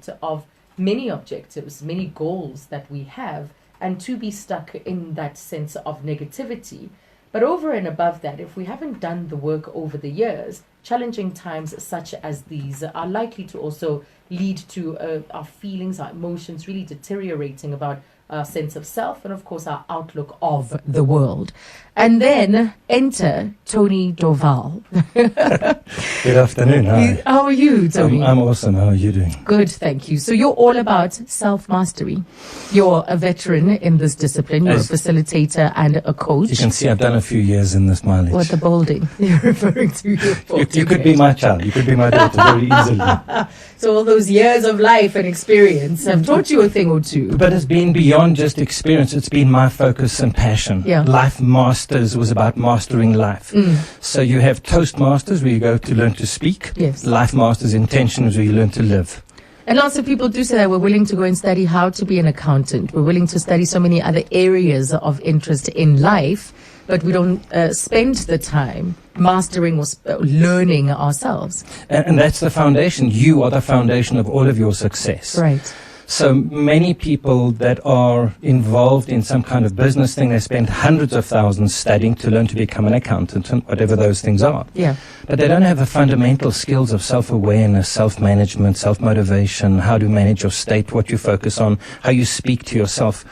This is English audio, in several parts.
pursuit of many objectives, many goals that we have, and to be stuck in that sense of negativity. But over and above that, if we haven't done the work over the years, challenging times such as these are likely to also lead to our feelings, our emotions really deteriorating about our sense of self and, of course, our outlook of the world. And then enter Tony Dovale. Good afternoon. Hi. How are you, Tony? I'm awesome. How are you doing? Good, thank you. So you're all about self-mastery. You're a veteran in this discipline. You're a facilitator and a coach. You can see I've done a few years in this mileage. What the bolding you're referring to? You could be my child. You could be my daughter very easily. So all those years of life and experience have taught you a thing or two. But it's been beyond just experience. It's been my focus and passion. Yeah. Life Masters was about mastering life. So you have Toastmasters where you go to learn to speak. Yes. Life Masters Intention is where you learn to live. And lots of people do say that we're willing to go and study how to be an accountant. We're willing to study so many other areas of interest in life, but we don't spend the time mastering or learning ourselves. And that's the foundation. You are the foundation of all of your success. Right. So many people that are involved in some kind of business thing, they spend hundreds of thousands studying to learn to become an accountant and whatever those things are. Yeah. But they don't have the fundamental skills of self-awareness, self-management, self-motivation, how to manage your state, what you focus on, how you speak to yourself.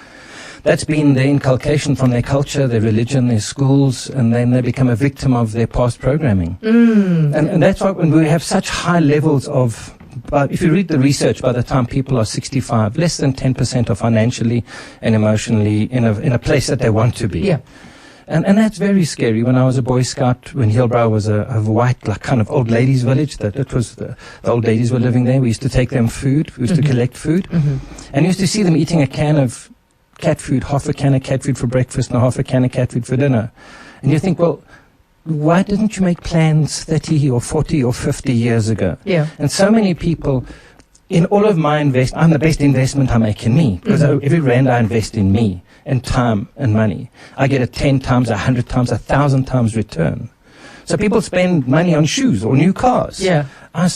That's been their inculcation from their culture, their religion, their schools, and then they become a victim of their past programming. And that's why when we have such high levels of, but if you read the research, by the time people are 65, less than 10% are financially and emotionally in a place that they want to be. Yeah. And that's very scary. When I was a Boy Scout, when Hillbrow was a white, like kind of old ladies' village, that it was the old ladies were living there. We used to take them food. We used to collect food. And you used to see them eating a can of cat food, half a can of cat food for breakfast and half a can of cat food for dinner. And you think, well, why didn't you make plans 30 or 40 or 50 years ago? Yeah. And so many people, in all of my I'm the best investment I make in me. Because every rand I invest in me, and time and money, I get a 10 times, 100 times, 1,000 times return. So people spend money on shoes or new cars. Yeah. I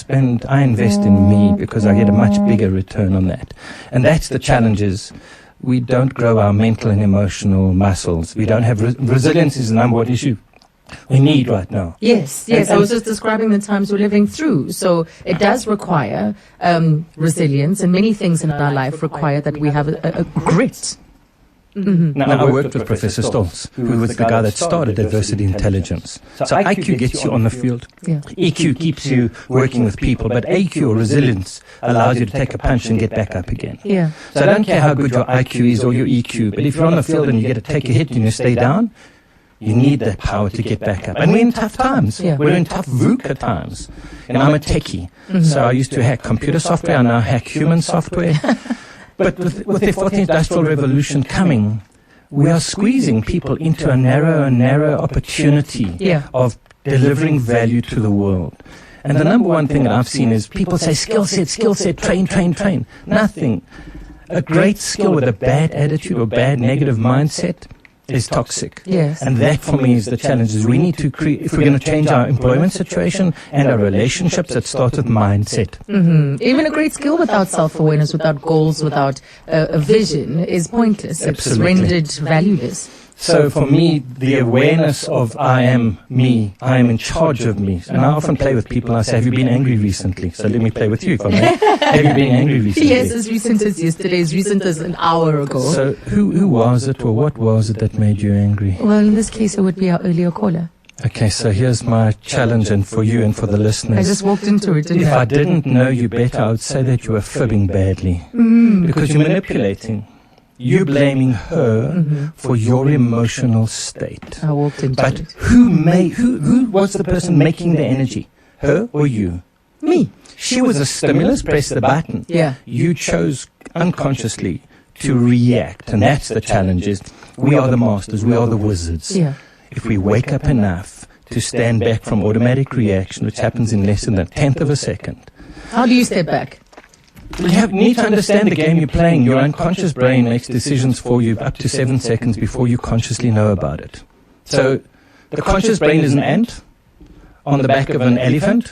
invest in me because I get a much bigger return on that. And that's the challenge is we don't grow our mental and emotional muscles. We don't have resilience is the number one issue we need right now. Yes. I was just describing the times we're living through. So it does require resilience, and many things in our life require that we have a grit. Now, I worked with Professor Stoltz, who was the guy that started adversity intelligence. So IQ gets you on the field. Yeah. EQ keeps you working with people, but AQ, or resilience, allows you to take a punch and get back up again. Yeah. So I don't care how good your IQ is or your EQ, but if you're on the field and you get to take a hit and you stay down, you need that power to get back up. And we're in tough times. Yeah. We're in tough VUCA times. And I'm a techie. So I used to hack computer software, I now hack human software. But with the fourth industrial revolution coming, we are squeezing people into a narrow opportunity of delivering value to the world. And the number one thing that I've seen is people say skill set, train. Nothing. A great skill with a bad attitude or bad negative mindset is toxic. Yes. And that for me is the challenge is we need to create, if we're going to change our employment situation and our relationships, it starts with mindset. Even a great skill without self-awareness, without goals, without a vision is pointless. Absolutely. It's rendered valueless. So for me, the awareness of I am me, I am in charge of me. And I often play with people and I say, have you been angry recently? So let me play with you if I may. Have you been angry recently? Yes, as recent as yesterday, as recent as an hour ago. So who was it or what was it that made you angry? Well, in this case, it would be our earlier caller. Okay, so here's my challenge and for you and for the listeners. I just walked into it, didn't If I? I didn't know you better, I would say that you were fibbing badly. Because you're manipulating. You're blaming her for your emotional state. I walked into But it. who was the person making the energy? Her or you? Me. She was a stimulus, press the button. Yeah. You chose unconsciously to react. And that's the challenge is we are the masters, we are the wizards. Yeah. If we wake up enough to stand back from automatic reaction, which happens in less than a tenth of a second. How do you step back? You need to understand the game you're playing. Your unconscious brain makes decisions for you up to 7 seconds before you consciously know about it. So the conscious brain is an ant on the back of an elephant.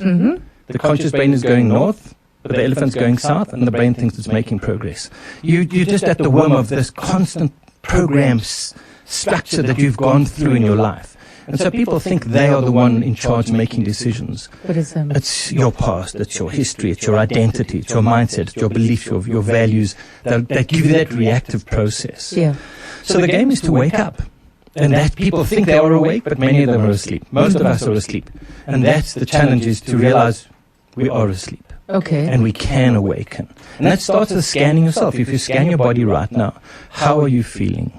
The conscious brain is going north. but the elephant's going south and the brain thinks it's making progress. You're just at the whim of this constant program structure that you've gone through in your life. And so people think they are the one in charge making decisions. But it's your past, it's your history, it's your identity, it's your mindset, it's your beliefs, your values that give you that reactive process. Yeah. So the game is to wake up. And that people think they are awake, but many of them are asleep. Most of us are asleep. And that's the challenge, is to realize we are asleep. Okay. And we can awaken. And that starts with scanning yourself. If you scan your body right now, how are you feeling?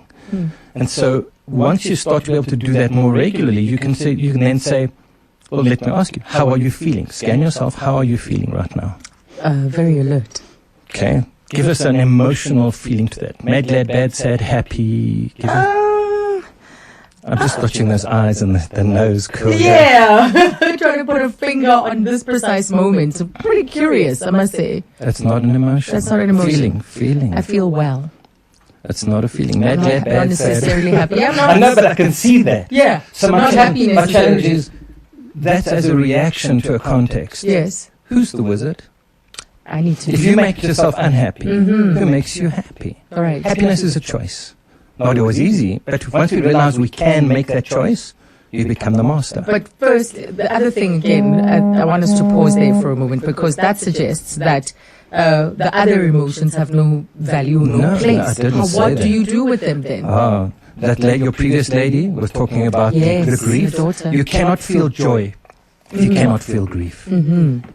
And so once you start to be able to do that more regularly, you can then say, well, let me ask you, how are you feeling? Scan yourself, how are you feeling right now? Very alert. Okay. Give us an emotional feeling to that. Mad, glad, bad, sad, happy. I'm just watching those eyes and the nose curl. Yeah. Trying to put a finger on this precise moment. So pretty curious, I must say. That's not an emotion. That's not an emotion. Feeling. I feel well. That's not a feeling. Mad, glad, bad, not necessarily happy. I know, but I can see that. Yeah. So not happy my challenge necessarily. is that's as a reaction to a context. Yes. Who's the wizard? I need to. If you make yourself unhappy, who makes you happy? All right. Happiness is a choice. Not always easy, but once we realize we can make that choice, you become the master. But first, the other thing again, I want us to pause there for a moment, because that suggests that the other emotions have no value, no place. I didn't say What that. do you do with them then? That your previous lady was talking about the grief. Your daughter. You cannot feel joy if you cannot feel grief.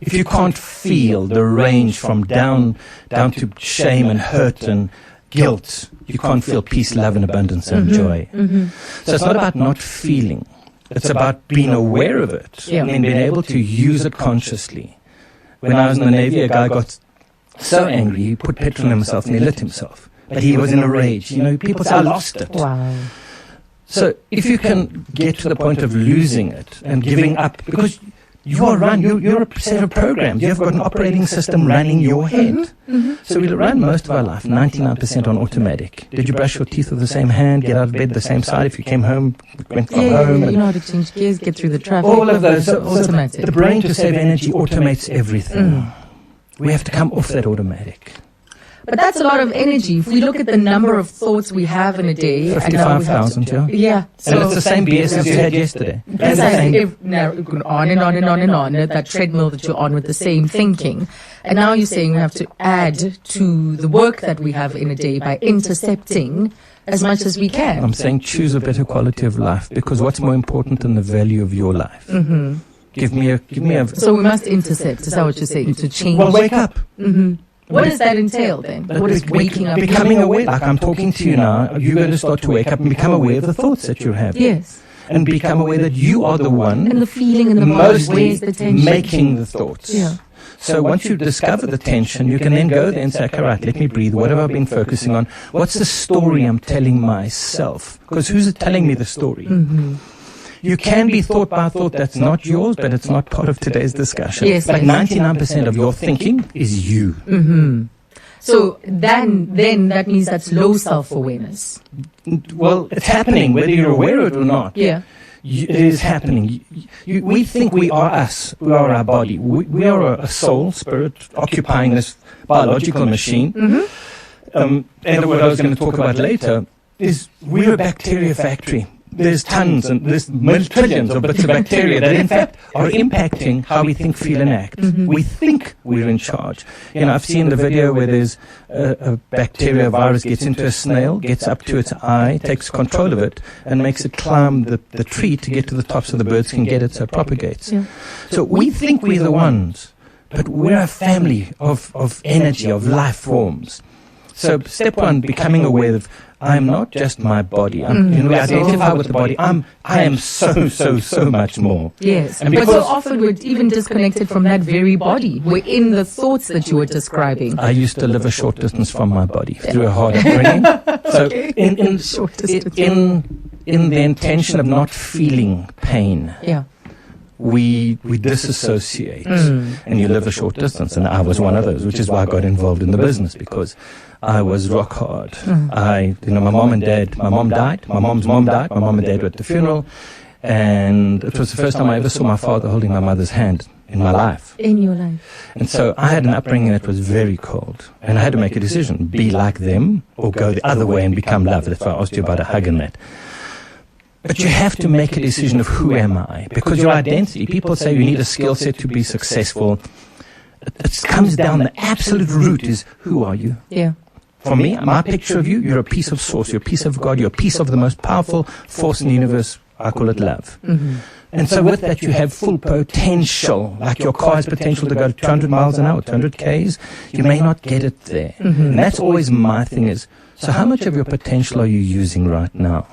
If you can't feel the range from down to shame and hurt and guilt, you can't feel peace, love, and abundance and joy. So it's not about not feeling. It's about being aware of it and then being able to use it consciously. When I was in the Navy, a guy got so angry, he put petrol on himself and he lit himself. But he was in a rage. You know, people say, I lost it. Wow. So if you can get to the point of losing it and giving up, because you're a set of programs. You've got an operating system running your head. So we run most of our life 99% on automatic. Did you brush your teeth with the same hand, get out of bed the same side if you came home, went from home? You know how to change gears, get through the traffic. All of those. So automatic. The brain, to save energy, automates everything. We have to come off that automatic. But that's a lot of energy. If we look at the number of thoughts we have in a day. 55,000, yeah. Yeah. So And it's the same BS as you had yesterday. Precisely. On and on and on and on. That treadmill that you're on with the same thinking. And now you're saying we have to add to the work that we have in a day by intercepting as much as we can. I'm saying choose a better quality of life, because what's more important than the value of your life? Give me a. So we must intercept. Is that what you're saying? To change. Well, wake up. What does that entail then? What is waking up? Becoming aware. Like I'm talking to you now, you're going to start to wake up and become aware of the thoughts that you're having. Yes. And become aware that you are the one And the feeling in the body. mostly Where's the tension? making the thoughts. Yeah. So once you discover the tension, you can then go there and say, okay, right, let me breathe. What have I been focusing on? What's the story I'm telling myself? Because who's telling me the story? You can be thought by thought that's not yours, but it's not part of today's discussion. Yes, but yes. 99% of your thinking is you. So then that means that's low self-awareness. Well, it's happening, whether you're aware of it or not. Yeah. It is happening. We think we are us. We are our body. We are a soul, spirit, occupying this biological machine. And what I was going to talk about later is we're a bacteria factory. There's tons and there's trillions of bits of bacteria that in fact are impacting how we think, feel and act. We think we're in charge. You know, I've seen the video where there's a bacteria virus gets into a snail, gets up to its eye, takes control of it and makes it climb the tree to get to the top so the birds can get it, so it propagates. Yeah. So we think we're the ones, but we're a family of energy, of life forms. So step one, becoming aware of I'm not just my body. We identify with the body. I am so much more. Yes. And But because so often we're even disconnected from that very body. We're in the thoughts that you were describing. I used to live a short distance from my body through a hard upbringing. So in the intention of not feeling pain, Yeah. we disassociate and you live a short distance. And I was one of those, which is why I got involved in the business, because I was rock hard. My mom died, my mom's mom died, my mom and dad were at the funeral, and it was the first time I ever saw my father holding my mother's hand in my life. In your life. And so I had an upbringing that was very cold. And I had to make a decision, be like them or go the other way and become love. That's why I asked you about a hug and that. But you have to make a decision of who am I? Because your identity, people say you need a skill set to be successful. It comes down, the absolute root is, who are you? Yeah. For me, my picture of you, you're a piece of source, you're a piece of God, you're a piece of the most powerful force in the universe. I call it love. Mm-hmm. And so with that, you have full potential, like your car has potential to go 200 miles an hour, 200 Ks. You may not get it there. Mm-hmm. And that's always my thing is, so how much of your potential are you using right now?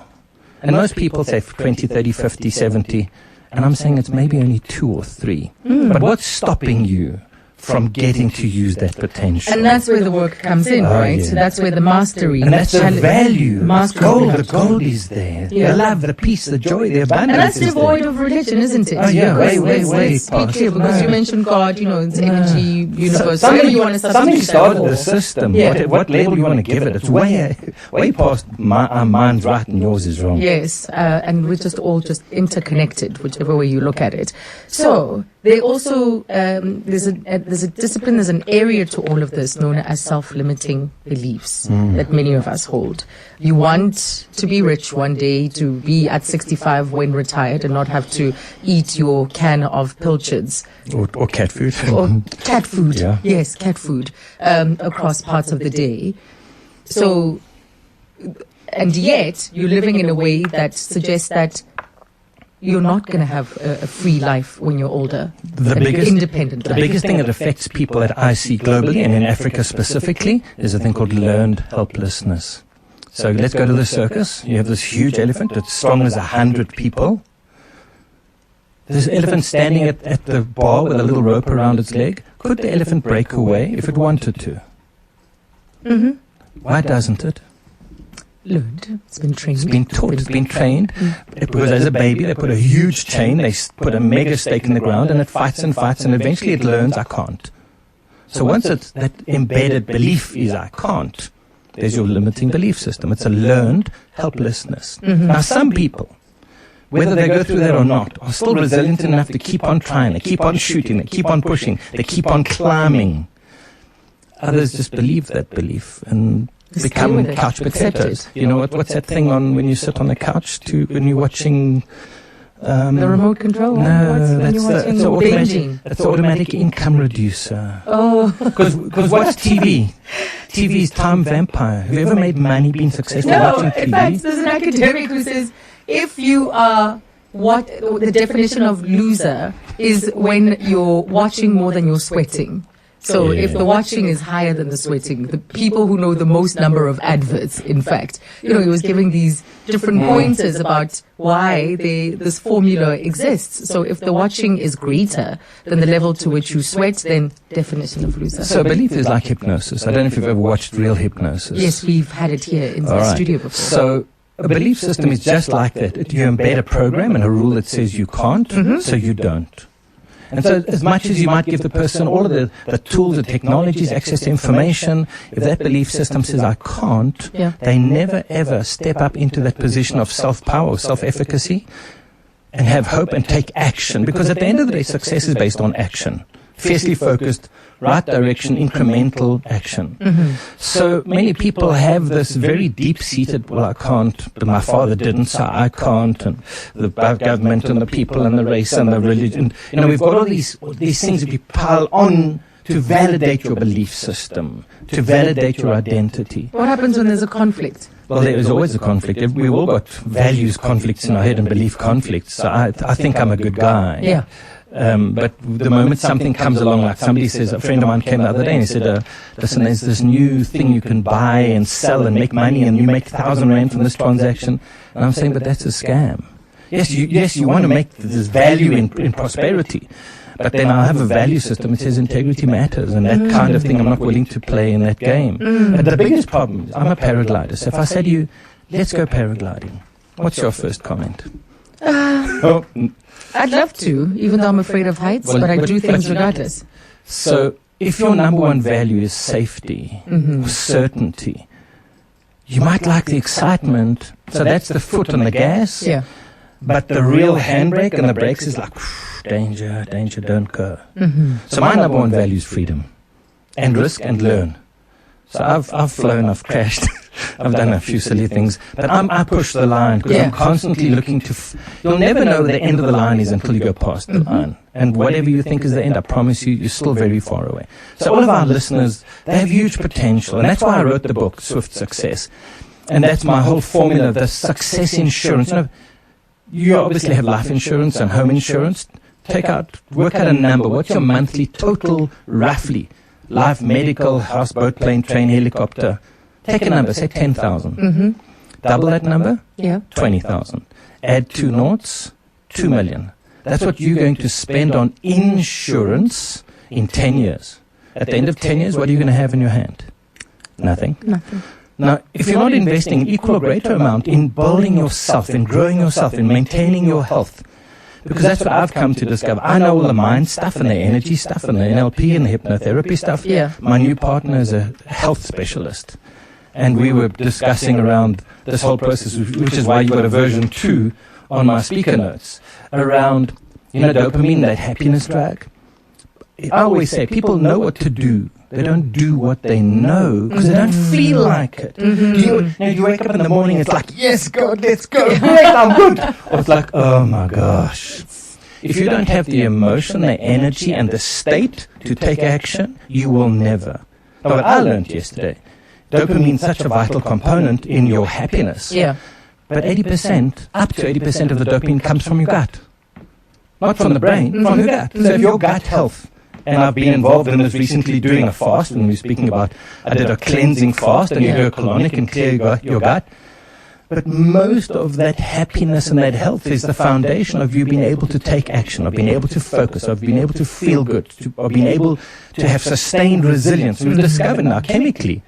And most people say 20, 30, 50, 70. And I'm saying it's maybe only 2 or 3. But what's stopping you from getting to use that potential? And that's where the work comes in, right? Yeah. So that's where the mastery. And that's the challenge- value. Mastery. The gold is there. Yeah. The love, the peace, the joy, the abundance. And that's is devoid there. of religion, isn't it? Oh, yeah, way Let's be past. clear, because you mentioned God, it's energy, universe. Somebody, you want to somebody substitute that started for. the system. Yeah. What label you want to give it? It's way past our mind's right and yours is wrong. Yes, and we're just all just interconnected, whichever way you look at it. So they also there's a discipline, there's an area to all of this known as self-limiting beliefs that many of us hold. You want to be rich one day, to be at 65 when retired, and not have to eat your can of pilchards Or cat food. or cat food. Yeah. Yes, cat food across parts of the day. So, and yet you're living in a way that suggests that you're not going to have a free life when you're older. The an biggest- independent The life. biggest thing that affects people that I see globally and in Africa specifically is a thing called learned helplessness. So let's go to the circus. You have this huge elephant that's strong as 100 people. There's an elephant standing at the bar with a little rope around its leg. Could the elephant break away if it wanted to? Mm-hmm. Why doesn't it? Learned. It's been trained. It's been taught, it's been trained. Because as a baby, they put a huge chain, they put a mega stake in the ground, and it fights, and eventually it learns, I can't. So once it's that embedded belief is, I can't, there's your limiting belief system. It's a learned helplessness. Now, some people, whether they go through that or not, are still resilient enough to keep on trying, they keep on shooting, they keep on pushing, they keep on climbing. Others just believe that belief and Stay become with it. couch Accept potatoes. it. You know what's that thing on when you sit on the couch when you're watching? The remote control. No, What's when that's you're watching the automatic. binging. That's the automatic income reducer. Oh, Because what's TV? TV is time vampire. Have you ever made money being successful no. watching TV? In fact, there's an academic who says if you are what the definition of loser is when you're watching more than you're sweating. So Yeah. if the watching is higher than the sweating, the people who know the most number of adverts, in fact, he was giving these different pointers about why this formula exists. So if the watching is greater than the level to which you sweat, then definition of loser. So belief is like hypnosis. I don't know if you've ever watched real hypnosis. Yes, we've had it here in the All right. studio before. So a belief system is just like that. You embed a program and a rule that says you can't, so you don't. And so as much as you might give the person all of the tools, the technologies, access to information, if that belief system says I can't, Yeah. they never ever step up into that position of self-power or self-efficacy and have hope and take action. Because at the end of the day, success is based on action. Fiercely focused, right direction, incremental action. So many people have this very deep-seated, well, I can't, but my father didn't, so I can't, and the government and the people and the race and the religion. We've got all these things that we pile on to validate your belief system, to validate your identity. What happens when there's a conflict? Well, there is always a conflict. We've all got values conflicts in our head and belief conflicts. So I think I'm a good guy. Yeah. But the moment something comes along, like somebody says, a friend of mine came the other day and he said, listen, there's this new thing you can buy and sell and make money and you make 1,000 rand from this transaction. And I'm saying, but that's a scam. Yes, you want to make this value in prosperity. But then I have a value system that says integrity matters and that kind of thing I'm not willing to play in that game. And the biggest problem is I'm a paraglider. So if I say to you, let's go paragliding, what's your first comment? I'd love to, even though I'm afraid of heights, but I do things regardless. So if your number one value is safety or certainty, you might like the excitement. So that's the foot on the gas. Yeah. But the real handbrake and the brakes is like, danger, danger, don't go. So my number one value is freedom and risk and learn. So I've flown, I've crashed, I've done a few silly things, but I push the line because I'm constantly looking to, you'll never know where the end of the line is until you go past the line. And whatever you think is the end, I promise you, you're still very far away. So all of our listeners, they have huge potential. And that's why I wrote the book, Swift Success. And that's my whole formula, the success insurance. You obviously have life insurance and home insurance. Work out a number. What's your monthly total, roughly? Life, medical, house, boat, plane, train, helicopter. Take a number, say 10,000. Double that number, 20,000. Add 2 noughts, 2 million. That's what you're going to spend on insurance in 10 years. At the end of 10 years, what are you going to have in your hand? Nothing. Now, if you're not investing an equal or greater amount in building yourself, in growing yourself, in maintaining your health, because that's what I've come to discover. I know all the mind stuff and the energy stuff and the NLP and the hypnotherapy stuff. My new partner is a health specialist. And we were discussing around this whole process, which is why you got a version 2 on my speaker notes, around, dopamine, that happiness drug. I always say people know what to do. They don't do what they know because they don't feel like it. You wake up in the morning, it's like, yes, God, let's go. Great, I'm good. Or it's like, oh my gosh. If you don't have the emotion, the energy, and the state to take action, you will never. Now, what I learned yesterday, dopamine is such a vital component in your happiness. But 80%, up to 80% of the dopamine comes from your gut. Not from the brain, from your gut. So if your gut health, and I've been involved in this recently doing a fast, when we were speaking about, I did a cleansing fast, and you do a colonic and clear your gut. But most of that happiness and that health is the foundation of you being able to take action, of being able to focus, of being able to feel good, of being able to have sustained resilience. We've discovered now, chemically,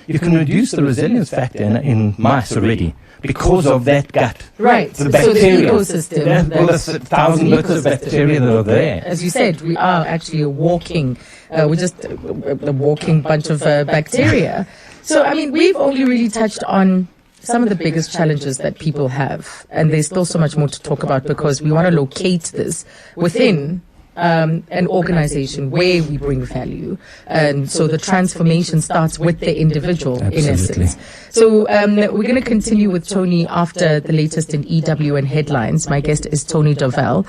you can reduce the resilience factor in mice already because of that gut. Right. The bacteria. So the ecosystem. All the 1,000 bits of bacteria that are there. As you said, we are actually a walking, we're just a walking bunch of bacteria. So, I mean, we've only really touched on some of the biggest challenges that people have. And there's still so much more to talk about because we want to locate this within an organization where we bring value. And so the transformation starts with the individual, in essence. So we're going to continue with Tony after the latest in EWN headlines. My guest is Tony Dovale.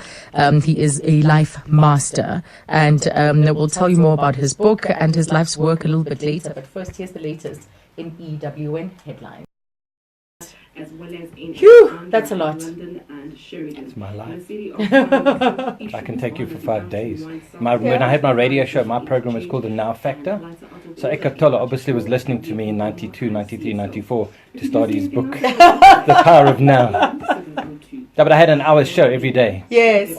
He is a life master. And we'll tell you more about his book and his life's work a little bit later. But first, here's the latest in EWN headlines. As well as in that's a lot. London and Sheridan. It's my life. I can take you for 5 days. When I had my radio show, my program was called The Now Factor. So Eckhart Tolle obviously was listening to me in 92, 93, 94 to start his book, The Power of Now. But I had an hour's show every day. Yes.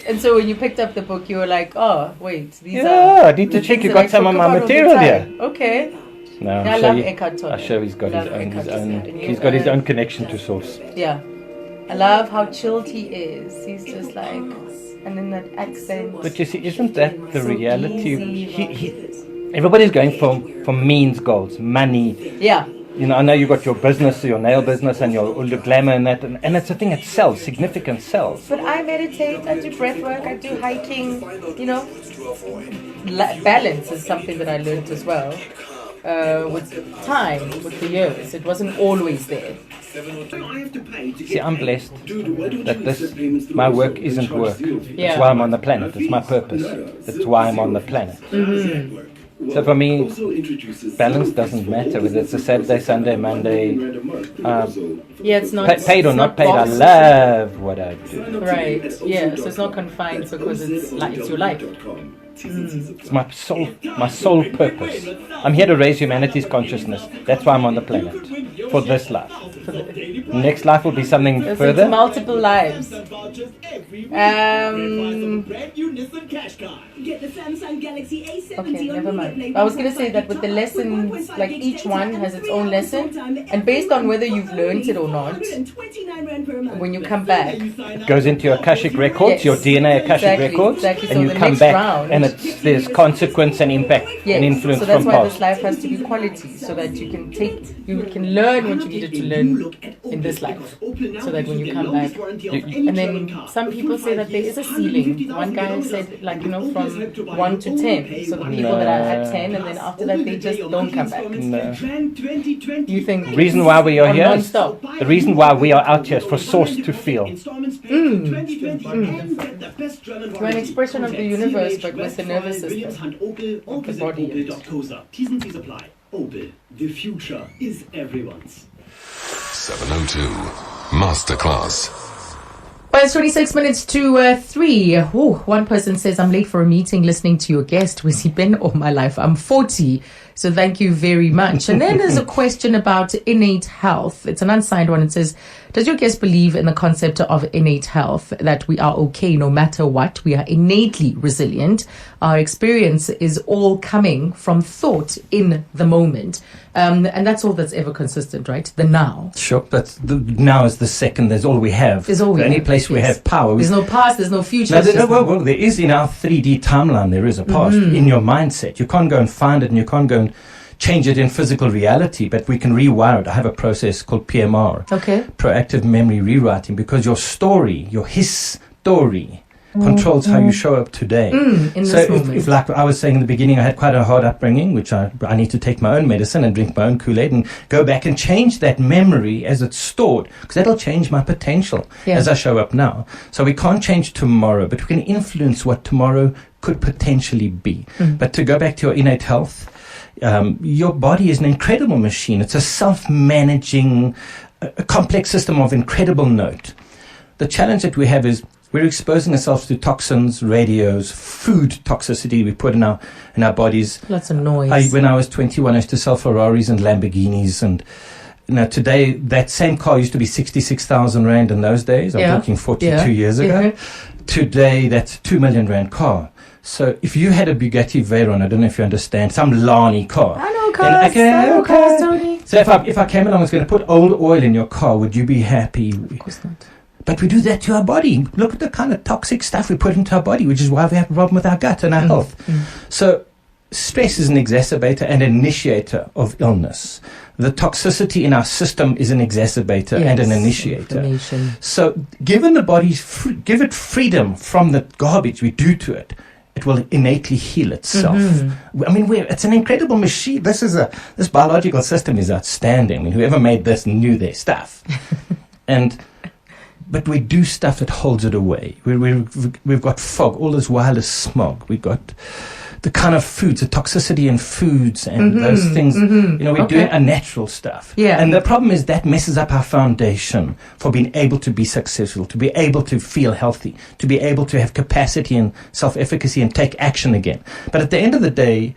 And so when you picked up the book, you were like, oh, wait. These I need to check. You got some of my material here. Okay. No, I love Eckhart Tolle. I'm sure he's got he's got his own connection to source. Yeah. I love how chilled he is. He's just like, and then that accent. But you see, isn't that the reality? Everybody's going for means goals, money. Yeah. I know you got your business, your nail business, and your glamour and that, and it's a thing that sells, significant sells. But I meditate, I do breath work, I do hiking, balance is something that I learned as well. With time, with the years, it wasn't always there. See, I'm blessed that my work isn't work. Yeah. It's why I'm on the planet. It's my purpose. It's why I'm on the planet. So for me, balance doesn't matter whether it's a Saturday, Sunday, Monday. It's not paid or not paid. I love what I do. Right. Yeah. So it's not confined because it's your life. It's my sole purpose. I'm here to raise humanity's consciousness. That's why I'm on the planet. For this life. Next life will be something further. Multiple lives. Get the Samsung Galaxy A70 Okay, on never Media mind. Play I was going to 1.5 say that with the gig top-up lessons, 1.5 like gig each data one and has its 3 own hours lesson, talk time and every based on month whether for you've learned it or only not, 429 rand per month. when you come back, It goes into your Akashic records, Yes. your DNA Akashic Exactly, records, exactly. and So you the come next back, round- and there's consequence and impact and yes, influence so that's from why this past. life has to be quality, so that you can learn what you needed to learn in this life, so that when you come back, and then some people say that there is a ceiling. One guy said, like, from 1 to 10, so the people that are at 10, and then after that they just don't come back. No. You think The reason why we are on here, non-stop. the reason why we are out here is for source to feel. We're an expression of the universe, but with the nervous system, the body. Opel, the future is everyone's. 702 Masterclass. Well, it's 26 minutes to 3. Ooh, one person says, I'm late for a meeting listening to your guest. Where's he been all my life? I'm 40. So thank you very much. And then there's a question about innate health. It's an unsigned one. It says, does your guest believe in the concept of innate health, that we are okay no matter what? We are innately resilient. Our experience is all coming from thought in the moment. And that's all that's ever consistent, right? The now. Sure, but now is the second. There's all we have. There's all we the only have, place we yes. have power. There's no past, there's no future. No, it's just well, there is in our 3D timeline. There is a past in your mindset. You can't go and find it, and you can't go and change it in physical reality, but we can rewire it. I have a process called PMR, Okay. proactive memory rewriting, because your story, your story, controls how you show up today. in So this moment. if, like I was saying in the beginning, I had quite a hard upbringing, which I need to take my own medicine and drink my own Kool-Aid and go back and change that memory as it's stored, because that'll change my potential as I show up now. So we can't change tomorrow, but we can influence what tomorrow could potentially be. But to go back to your innate health, your body is an incredible machine. It's a self-managing, a complex system of incredible note. The challenge that we have is we're exposing ourselves to toxins, radios, food toxicity we put in our bodies. Lots of noise. When I was 21, I used to sell Ferraris and Lamborghinis, and today that same car used to be 66,000 rand in those days. I'm talking 42 years ago. Today, that's a 2 million rand car. So if you had a Bugatti Veyron, I don't know if you understand, some Lani car. I know cars, Tony. So if I came along and was going to put old oil in your car, would you be happy? Of course not. But we do that to our body. Look at the kind of toxic stuff we put into our body, which is why we have a problem with our gut and our health. So stress is an exacerbator and initiator of illness. The toxicity in our system is an exacerbator and an initiator. So given the body, give it freedom from the garbage we do to it, it will innately heal itself. I mean, it's an incredible machine. This biological system is outstanding. I mean, whoever made this knew their stuff. But we do stuff that holds it away. We've got fog, all this wireless smog. We've got the kind of foods, the toxicity in foods and those things. We're doing unnatural stuff. Yeah. And the problem is that messes up our foundation for being able to be successful, to be able to feel healthy, to be able to have capacity and self-efficacy and take action again. But at the end of the day,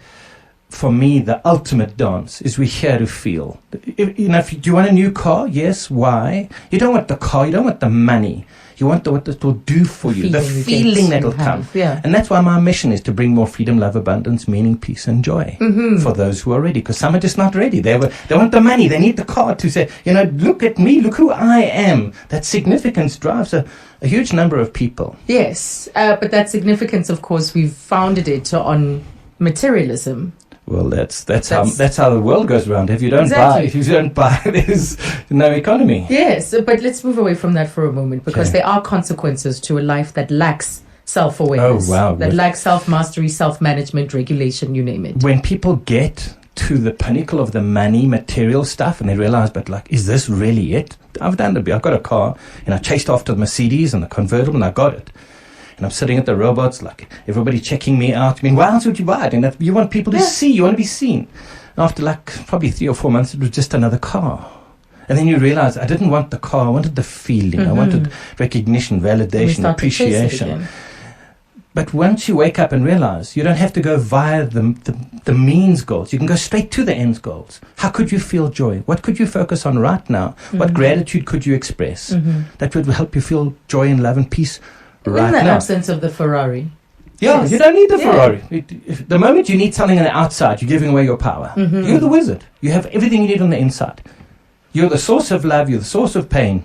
for me, the ultimate dance is we're here to feel. Do you want a new car? Yes. Why? You don't want the car. You don't want the money. You want what it will do for you, the feeling that will come. Yeah. And that's why my mission is to bring more freedom, love, abundance, meaning, peace, and joy for those who are ready. Because some are just not ready. They want the money. They need the car to say, look at me, look who I am. That significance drives a huge number of people. Yes, but that significance, of course, we've founded it on materialism. Well, that's how the world goes round. If you don't buy, there's no economy. Yes, but let's move away from that for a moment, because there are consequences to a life that lacks self-awareness. Oh, wow. That lacks self-mastery, self-management, regulation, you name it. When people get to the pinnacle of the money, material stuff, and they realize, is this really it? I've done it. I've got a car, and I chased after the Mercedes and the convertible, and I got it. And I'm sitting at the robots, everybody checking me out. I mean, why else would you buy it? And you want people to see, you want to be seen. After probably 3 or 4 months, it was just another car. And then you realize, I didn't want the car, I wanted the feeling. I wanted recognition, validation, appreciation. But once you wake up and realize, you don't have to go via the means goals. You can go straight to the end goals. How could you feel joy? What could you focus on right now? What gratitude could you express? That would help you feel joy and love and peace. In the absence of the Ferrari. Yeah, Yes. you don't need the Yeah. Ferrari. The moment you need something on the outside, you're giving away your power. Mm-hmm. You're the wizard. You have everything you need on the inside. You're the source of love. You're the source of pain.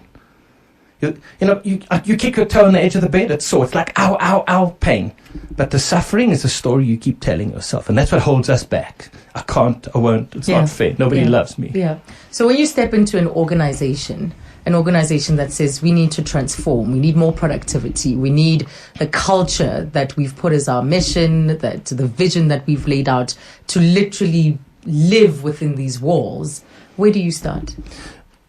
You kick your toe on the edge of the bed, it's sore. It's like, ow, ow, ow, pain. But the suffering is a story you keep telling yourself. And that's what holds us back. I can't, I won't, it's Yeah. not fair. Nobody Yeah. loves me. Yeah. So when you step into an organization that says we need to transform, we need more productivity, we need the culture that we've put as our mission, that the vision that we've laid out to literally live within these walls, where do you start?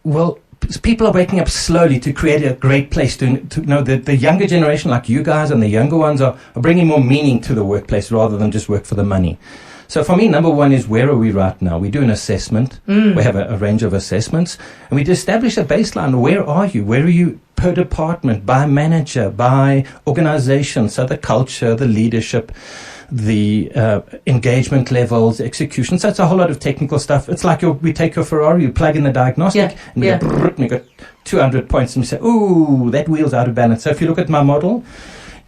Well, people are waking up slowly to create a great place. The younger generation, like you guys, and the younger ones are bringing more meaning to the workplace rather than just work for the money. So for me, number one is, where are we right now? We do an assessment. We have a range of assessments, and we establish a baseline. Where are you? Where are you per department, by manager, by organization? So the culture, the leadership, the engagement levels, execution. So it's a whole lot of technical stuff. It's like we take your Ferrari, you plug in the diagnostic, and you go, brrr, and you got 200 points, and you say, ooh, that wheel's out of balance. So if you look at my model,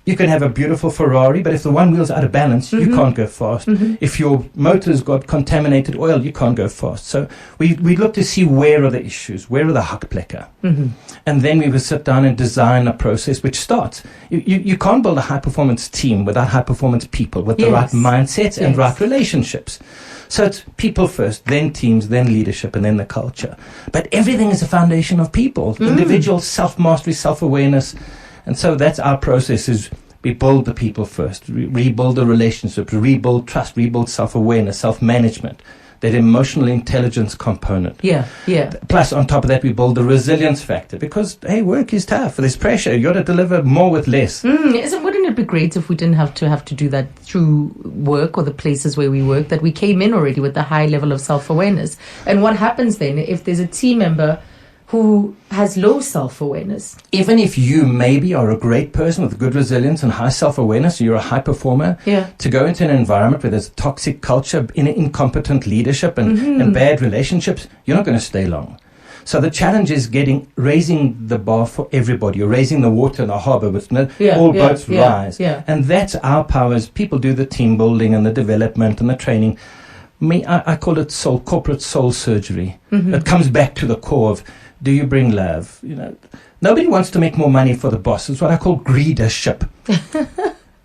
you can have a beautiful Ferrari, but if the one wheel's out of balance, you can't go fast. If your motor's got contaminated oil, you can't go fast. So we look to see, where are the issues, where are the hakplekke. And then we will sit down and design a process which starts. You can't build a high-performance team without high-performance people with the right mindsets and right relationships. So it's people first, then teams, then leadership, and then the culture. But everything is a foundation of people, individual self-mastery, self-awareness. And so that's our process, is we build the people first, rebuild the relationships, rebuild trust, rebuild self-awareness, self-management, that emotional intelligence component. Yeah. Plus, on top of that, we build the resilience factor, because, hey, work is tough. There's pressure. You got to deliver more with less. Wouldn't it be great if we didn't have to do that through work or the places where we work, that we came in already with a high level of self-awareness? And what happens then if there's a team member who has low self-awareness? Even if you maybe are a great person with good resilience and high self-awareness, you're a high performer, to go into an environment where there's toxic culture, incompetent leadership and bad relationships, you're not going to stay long. So the challenge is raising the bar for everybody. You're raising the water in the harbor with all boats rise. And that's our power, as people do the team building and the development and the training. I call it corporate soul surgery. It comes back to the core of, do you bring love? Nobody wants to make more money for the boss. It's what I call greedership.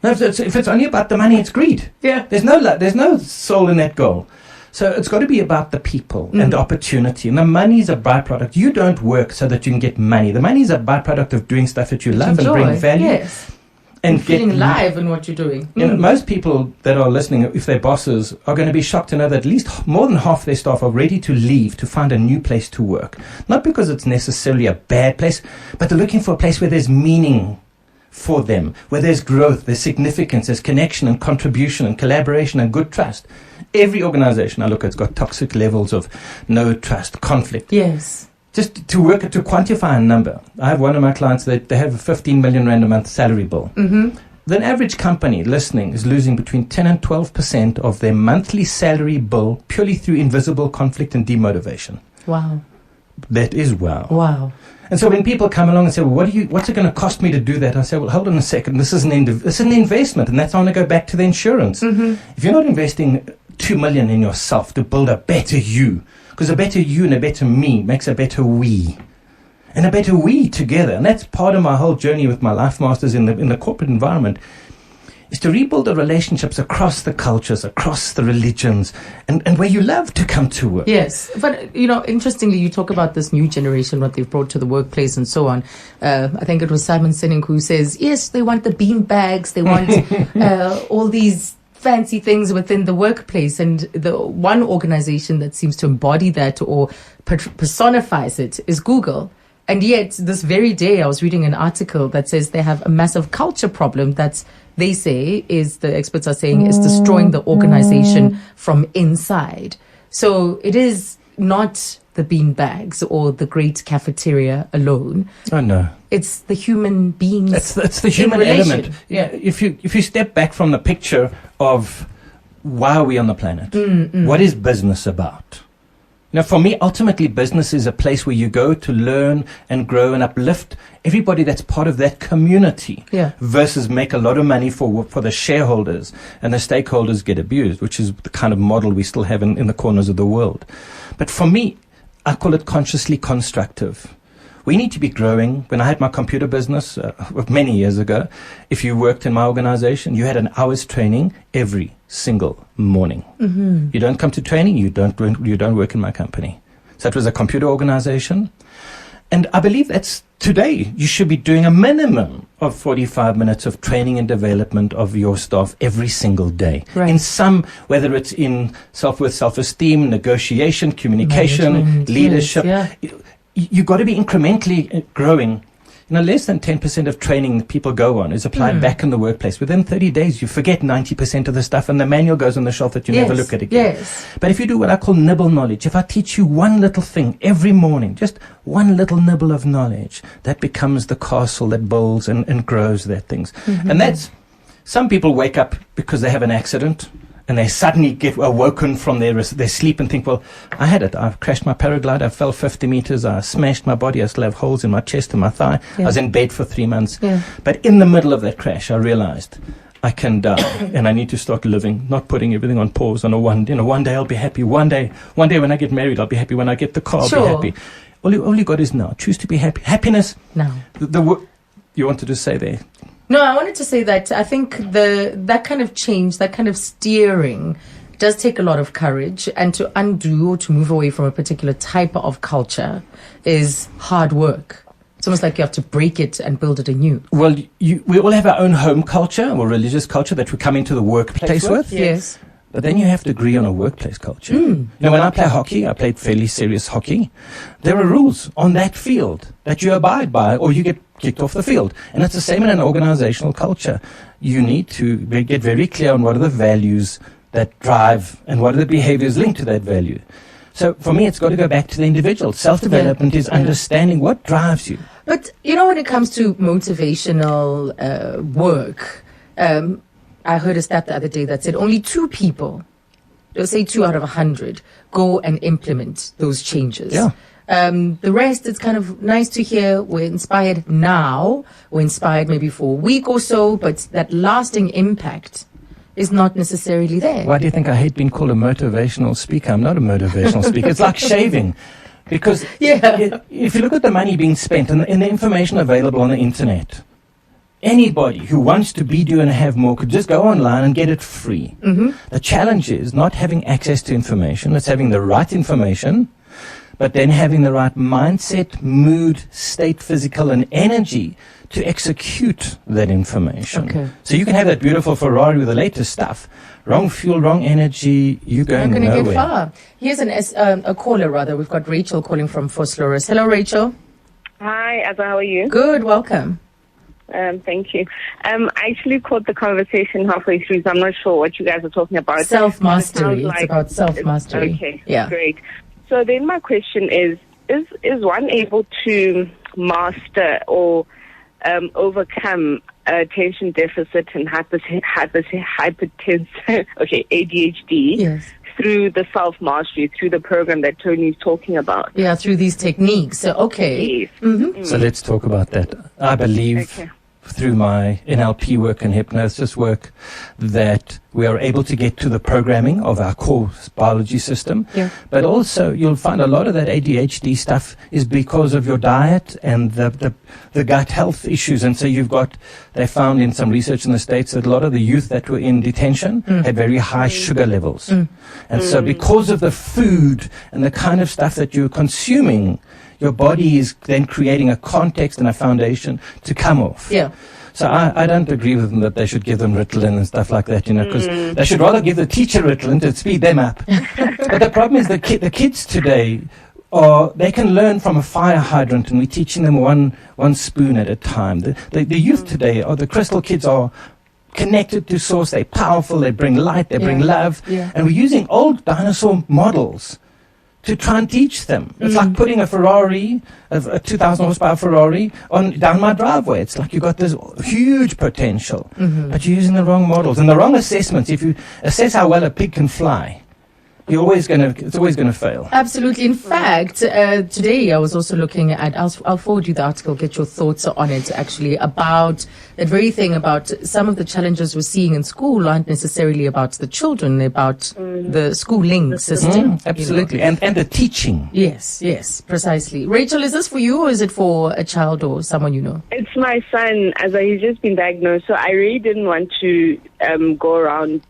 No, if it's only about the money, it's greed. There's no soul in that goal. So it's got to be about the people and the opportunity. And the money is a byproduct. You don't work so that you can get money. The money is a byproduct of doing stuff that you love and bring value. Yes. And feeling alive in what you're doing. Most people that are listening, if they're bosses, are going to be shocked to know that at least more than half their staff are ready to leave to find a new place to work. Not because it's necessarily a bad place, but they're looking for a place where there's meaning for them, where there's growth, there's significance, there's connection and contribution and collaboration and good trust. Every organization I look at has got toxic levels of no trust, conflict. Yes. Just to quantify a number. I have one of my clients, they have a 15 million rand a month salary bill. The average company listening is losing between 10 and 12% of their monthly salary bill purely through invisible conflict and demotivation. Wow. That is wow. Wow. And so when people come along and say, well, what's it going to cost me to do that? I say, well, hold on a second. This is an investment, and that's I want to go back to the insurance. If you're not investing 2 million in yourself to build a better you, because a better you and a better me makes a better we. And a better we together. And that's part of my whole journey with my Life Masters in the corporate environment, is to rebuild the relationships across the cultures, across the religions, and where you love to come to work. Yes. But, interestingly, you talk about this new generation, what they've brought to the workplace and so on. I think it was Simon Sinek who says, yes, they want the bean bags, they want all these fancy things within the workplace. And the one organization that seems to embody that or personifies it is Google. And yet this very day I was reading an article that says they have a massive culture problem that they say the experts are saying is destroying the organization from inside. So it is not the bean bags or the great cafeteria alone. Oh no. It's the human beings. It's the human element. Yeah. If you step back from the picture of why are we on the planet? What is business about? Now, for me, ultimately, business is a place where you go to learn and grow and uplift everybody that's part of that community, versus make a lot of money for the shareholders, and the stakeholders get abused, which is the kind of model we still have in the corners of the world. But for me, I call it consciously constructive. We need to be growing. When I had my computer business many years ago, if you worked in my organization, you had an hour's training every single morning. Mm-hmm. You don't come to training, you don't work in my company. So it was a computer organization. And I believe that's today. You should be doing a minimum of 45 minutes of training and development of your staff every single day. Right. In some, whether it's in self-worth, self-esteem, negotiation, communication, leadership. Yes, you've got to be incrementally growing. Less than 10% of training people go on is applied back in the workplace. Within 30 days, you forget 90% of the stuff, and the manual goes on the shelf that you never look at again. Yes. But if you do what I call nibble knowledge, if I teach you one little thing every morning, just one little nibble of knowledge, that becomes the castle that builds and grows that things. Mm-hmm. And that's, some people wake up because they have an accident, and they suddenly get awoken from their sleep and think, well, I had it. I crashed my paraglider. I fell 50 meters. I smashed my body. I still have holes in my chest and my thigh. I was in bed for 3 months. Yeah. But in the middle of that crash, I realized I can die and I need to start living, not putting everything on pause. On one day I'll be happy. One day when I get married, I'll be happy. When I get the car, I'll be happy. All you got is now. Choose to be happy. Happiness. Now. You wanted to say there? No, I wanted to say that I think that kind of change, that kind of steering does take a lot of courage, and to undo or to move away from a particular type of culture is hard work. It's almost like you have to break it and build it anew. Well, we all have our own home culture or religious culture that we come into the workplace with. Yes. But then you have to agree on a workplace culture. When I play hockey, I played fairly serious hockey. There are rules on that field that you abide by, or you get kicked off the field. And it's the same in an organizational culture. You need to get very clear on what are the values that drive and what are the behaviors linked to that value. So for me, it's got to go back to the individual. Self-development is understanding what drives you. But, when it comes to motivational work, I heard a stat the other day that said only 2 people, let's say 2 out of 100, go and implement those changes. Yeah. The rest, it's kind of nice to hear we're inspired now, we're inspired maybe for a week or so, but that lasting impact is not necessarily there. Why do you think I hate being called a motivational speaker? I'm not a motivational speaker. It's like shaving. Because if you look at the money being spent and the information available on the internet, anybody who wants to be, do, and have more could just go online and get it free. Mm-hmm. The challenge is not having access to information. It's having the right information, but then having the right mindset, mood, state, physical, and energy to execute that information. Okay. So you can have that beautiful Ferrari with the latest stuff. Wrong fuel, wrong energy, you're going nowhere. Not going to get far. Here's a caller, rather. We've got Rachel calling from Vosloorus. Hello, Rachel. Hi, Azza, how are you? Good, welcome. Thank you. I actually caught the conversation halfway through, so I'm not sure what you guys are talking about. Self-mastery. It's about self-mastery. Okay, yeah. Great. So then my question is one able to master or overcome attention deficit and hypertension, ADHD, through the self-mastery, through the program that Tony's talking about? Yeah, through these techniques. Okay. Yes. Mm-hmm. So let's talk about that. I believe through my NLP work and hypnosis work that we are able to get to the programming of our core biology system. Yeah. But also you'll find a lot of that ADHD stuff is because of your diet and the gut health issues. And so they found in some research in the States that a lot of the youth that were in detention had very high sugar levels. And so because of the food and the kind of stuff that you're consuming, your body is then creating a context and a foundation to come off. Yeah. So I don't agree with them that they should give them Ritalin and stuff like that, because they should rather give the teacher Ritalin to speed them up. But the problem is the kids today, they can learn from a fire hydrant, and we're teaching them one spoon at a time. The youth today, the crystal kids, are connected to source. They're powerful. They bring light. They bring love. Yeah. And we're using old dinosaur models to try and teach them. It's like putting a Ferrari, a 2,000 horsepower Ferrari, down my driveway. It's like you've got this huge potential, but you're using the wrong models and the wrong assessments. If you assess how well a pig can fly, it's always going to fail. Absolutely. In fact, today I was also looking at, I'll forward you the article, get your thoughts on it actually, about that very thing, about some of the challenges we're seeing in school aren't necessarily about the children, about the schooling system. Absolutely. And the teaching. Yes, precisely. Rachel, is this for you or is it for a child or someone you know? It's my son, as he's just been diagnosed, so I really didn't want to go around,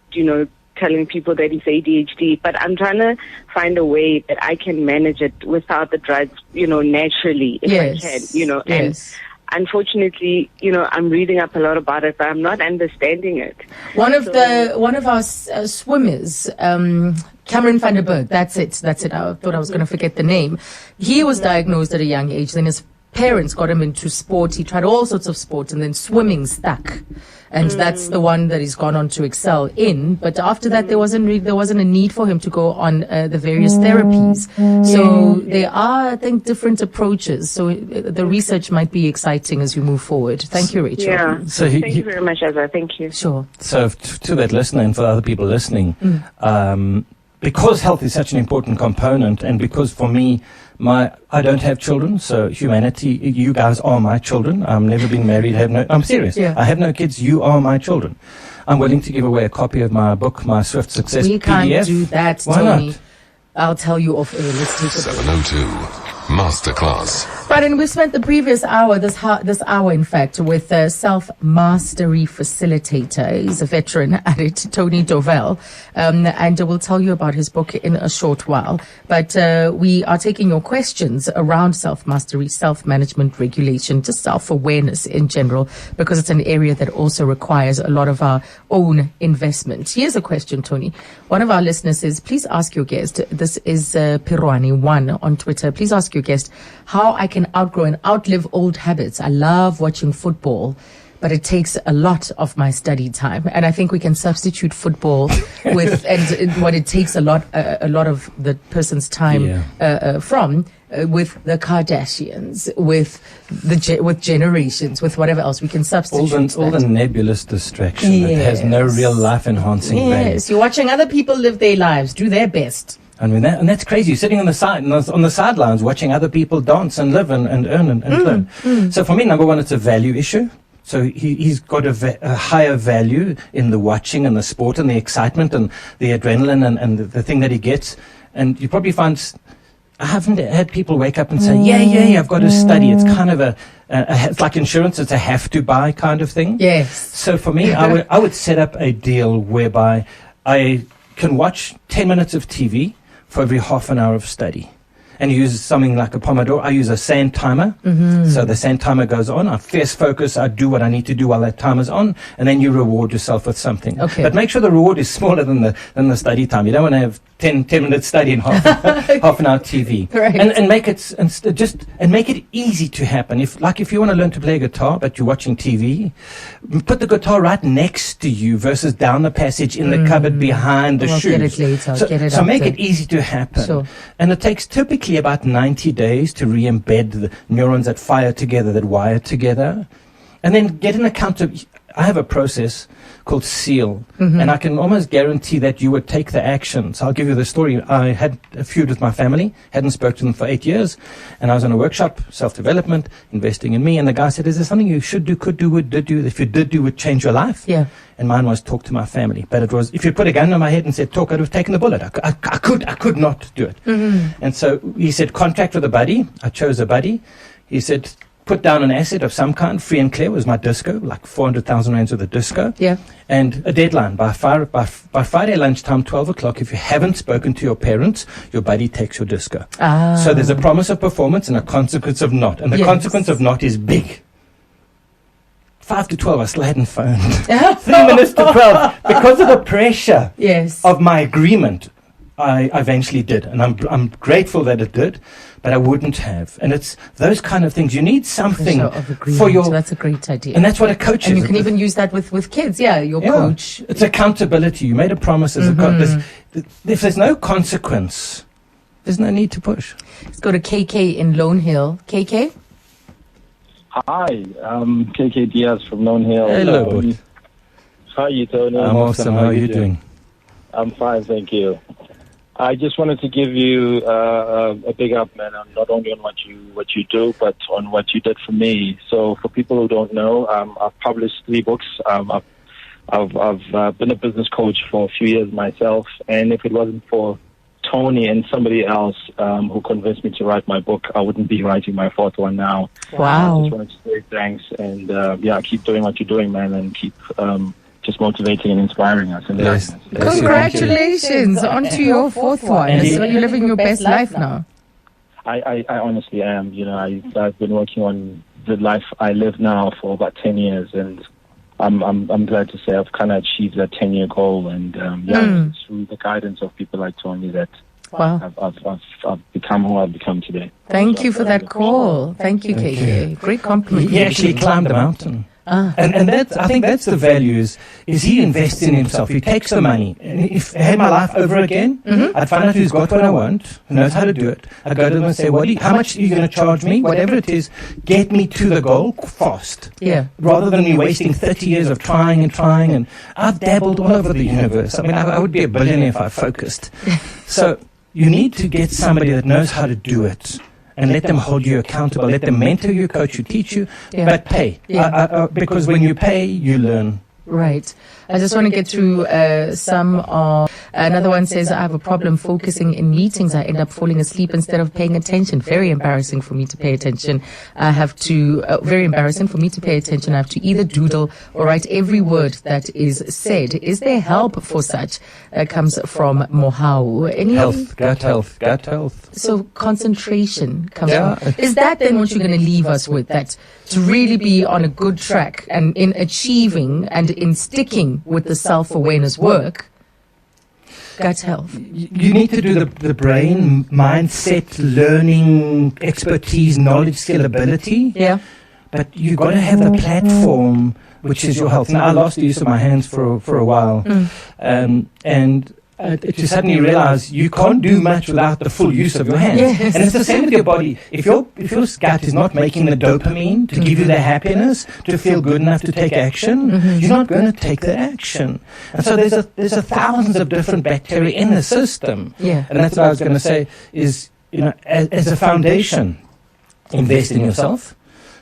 telling people that he's ADHD, but I'm trying to find a way that I can manage it without the drugs, naturally, if I can, and unfortunately, I'm reading up a lot about it, but I'm not understanding it. One of our swimmers, Cameron van der Berg, that's it. I thought I was going to forget the name. He was diagnosed at a young age, then his parents got him into sport. He tried all sorts of sports, and then swimming stuck. And that's the one that he's gone on to excel in. But after that, there wasn't a need for him to go on the various therapies. So there are, I think, different approaches. So the research might be exciting as we move forward. Thank you, Rachel. Yeah. So Thank you very much, Ezra. Thank you. Sure. So to that listener and for other people listening, because health is such an important component, and because for me, I don't have children, so humanity, you guys are my children. I've never been married, I'm serious. Yeah. I have no kids, you are my children. I'm willing to give away a copy of my book, my Swift Success We PDF. can't do that, Why Tony. not? I'll tell you off air. Let's take a break. 702 Masterclass. Right, and we spent the previous hour, this hour in fact, with a self-mastery facilitator. He's a veteran at it, Tony Dovale, and we'll tell you about his book in a short while. But we are taking your questions around self-mastery, self-management, regulation, just self-awareness in general, because it's an area that also requires a lot of our own investment. Here's a question, Tony. One of our listeners says, please ask your guest, this is Pirwani1 on Twitter, please ask your guest how I can outgrow and outlive old habits. I love watching football, but it takes a lot of my study time, and I think we can substitute football with what it takes a lot of the person's time with the Kardashians, with generations, with whatever else we can substitute. All the nebulous distraction that has no real life enhancing value. Yes, you're watching other people live their lives, do their best. I mean, that's crazy. You're sitting on the sidelines watching other people dance and live and earn and learn. So for me, number one, it's a value issue. So he's got a higher value in the watching and the sport and the excitement and the adrenaline and the thing that he gets. And you probably find, I haven't had people wake up and say, yeah, I've got to study. It's kind of it's like insurance. It's a have to buy kind of thing. Yes. So for me, I would set up a deal whereby I can watch 10 minutes of TV for every half an hour of study. And you use something like a Pomodoro. I use a sand timer. So the sand timer goes on. I fierce focus. I do what I need to do while that timer's on. And then you reward yourself with something. Okay. But make sure the reward is smaller than the study time. You don't want to have 10 minutes study and half an hour TV. Right. And make it easy to happen. If you want to learn to play guitar, but you're watching TV, put the guitar right next to you versus down the passage in the cupboard behind the shoes. Get it later. So make it easy to happen. Sure. And it takes typically about 90 days to re-embed the neurons that fire together, that wire together. And then get an account of, I have a process called SEAL, and I can almost guarantee that you would take the action. So I'll give you the story. I had a feud with my family, hadn't spoken to them for 8 years, and I was in a workshop, self-development, investing in me, and the guy said, is there something you should do, could do, would do, if you did do, would change your life? Yeah. And mine was talk to my family. But it was, if you put a gun on my head and said talk, I'd have taken the bullet. I could not do it. And so he said, contract with a buddy. I chose a buddy. He said, put down an asset of some kind. Free and clear was my disco, like 400,000 rands with a disco. Yeah. And a deadline. By Friday lunchtime, 12 o'clock, if you haven't spoken to your parents, your buddy takes your disco. So there's a promise of performance and a consequence of not. And the consequence of not is big. 5 to 12, I still hadn't phoned. 3 minutes to 12. Because of the pressure of my agreement, I eventually did. And I'm grateful that it did, but I wouldn't have. And it's those kind of things. You need something for your... That's a great idea. And that's what a coach is. And you can even use that with kids. Yeah, your coach. It's accountability. You made a promise as a coach. If there's no consequence, there's no need to push. Let's go to KK in Lone Hill. KK? Hi, I'm KK Diaz from Lone Hill. Hello, buddy. How are you, Tony? I'm awesome. How are you doing? I'm fine, thank you. I just wanted to give you a big up, man, not only on what you do, but on what you did for me. So for people who don't know, I've published 3 books. I've been a business coach for a few years myself, and if it wasn't for Tony and somebody else who convinced me to write my book, I wouldn't be writing my 4th one now. Wow. I just wanted to say thanks, and keep doing what you're doing, man, and keep just motivating and inspiring us. And Congratulations onto your 4th one. So you're living your best life now. I honestly am. I've been working on the life I live now for about 10 years, and I'm glad to say I've kind of achieved that 10-year goal, and through the guidance of people like Tony that I've become who I've become today. Thank you for that call. Thank you, KK. Great compliment. He actually climbed the mountain. And that's, I think that's the value is he invests in himself. He takes the money. And if I had my life over again, I'd find out who's got what I want, who knows how to do it. I'd go to them and say, how much are you going to charge me? Whatever it is, get me to the goal fast. Yeah. Rather than me wasting 30 years of trying. And I've dabbled all over the universe. I mean, I would be a billionaire if I focused. So you need to get somebody that knows how to do it. And let them hold you accountable. Let them mentor you, coach you, teach you, but pay. Because when you pay, you learn. Right. I just want to get through some of... Another one says, I have a problem focusing in meetings. I end up falling asleep instead of paying attention. Very embarrassing for me to pay attention. Very embarrassing for me to pay attention. I have to either doodle or write every word that is said. Is there help for such? Comes from Mohau. Gut health. So concentration comes from... Is that then what you're going to leave us with? That to really be on a good track and in achieving and in sticking with the self-awareness work, gut health. You need to do the brain, mindset, learning, expertise, knowledge, skill, ability. Yeah. But you've got to have the platform, which is your health. Now, I lost the use of my hands for a while. And you suddenly realize you can't do much without the full use of your hands. Yes. And it's the same with your body. If your gut is not making the dopamine to give you the happiness, to feel good enough to take action, you're not going to take the action. And so there's a thousands of different bacteria in the system. Yeah. And that's what I was going to say is, as a foundation, invest in yourself,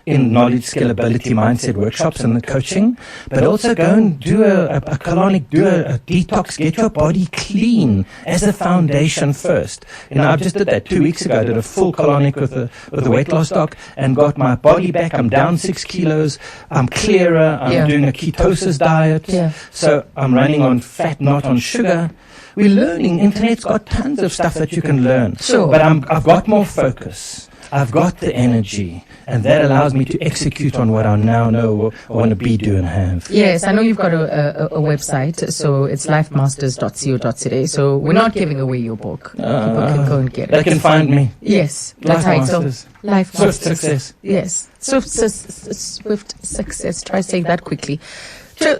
in knowledge, skill, ability, mindset workshops and the coaching, but also go and do a colonic, do a detox, get your body clean as a foundation first. I just did that 2 weeks ago. I did a full colonic with a weight loss doc and got my body back. I'm down 6 kilos. I'm clearer. I'm doing a ketosis diet. So I'm running on fat, not on sugar. We're learning. Internet's got tons of stuff that you can learn. Sure. But I've got more focus. I've got the energy, and that allows me to execute on what I now know I want to be, do, and have. Yes, I know you've got a website, so it's lifemasters.co.za. So we're not giving away your book. People can go and get it. They can find me. Yes, the Life title. Masters. Life Swift Masters. Success. Yes, Swift Success. Try saying that quickly.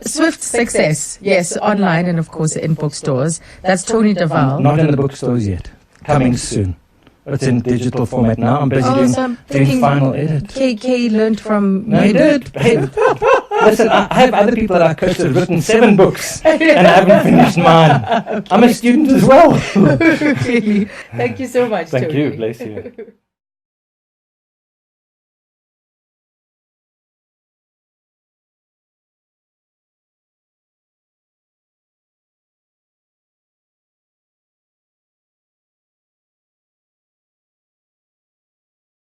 Swift Success. Yes, online and of course in bookstores. That's Tony Dovale. Not in the bookstores yet. Coming soon. It's in digital format now. I'm busy doing final edit. KK learned from... No, he did. Hey, listen, I have other people that I coach that have written 7 books and I haven't finished mine. Okay. I'm a student as well. Really. Thank you so much, Thank Tony. you. Bless you.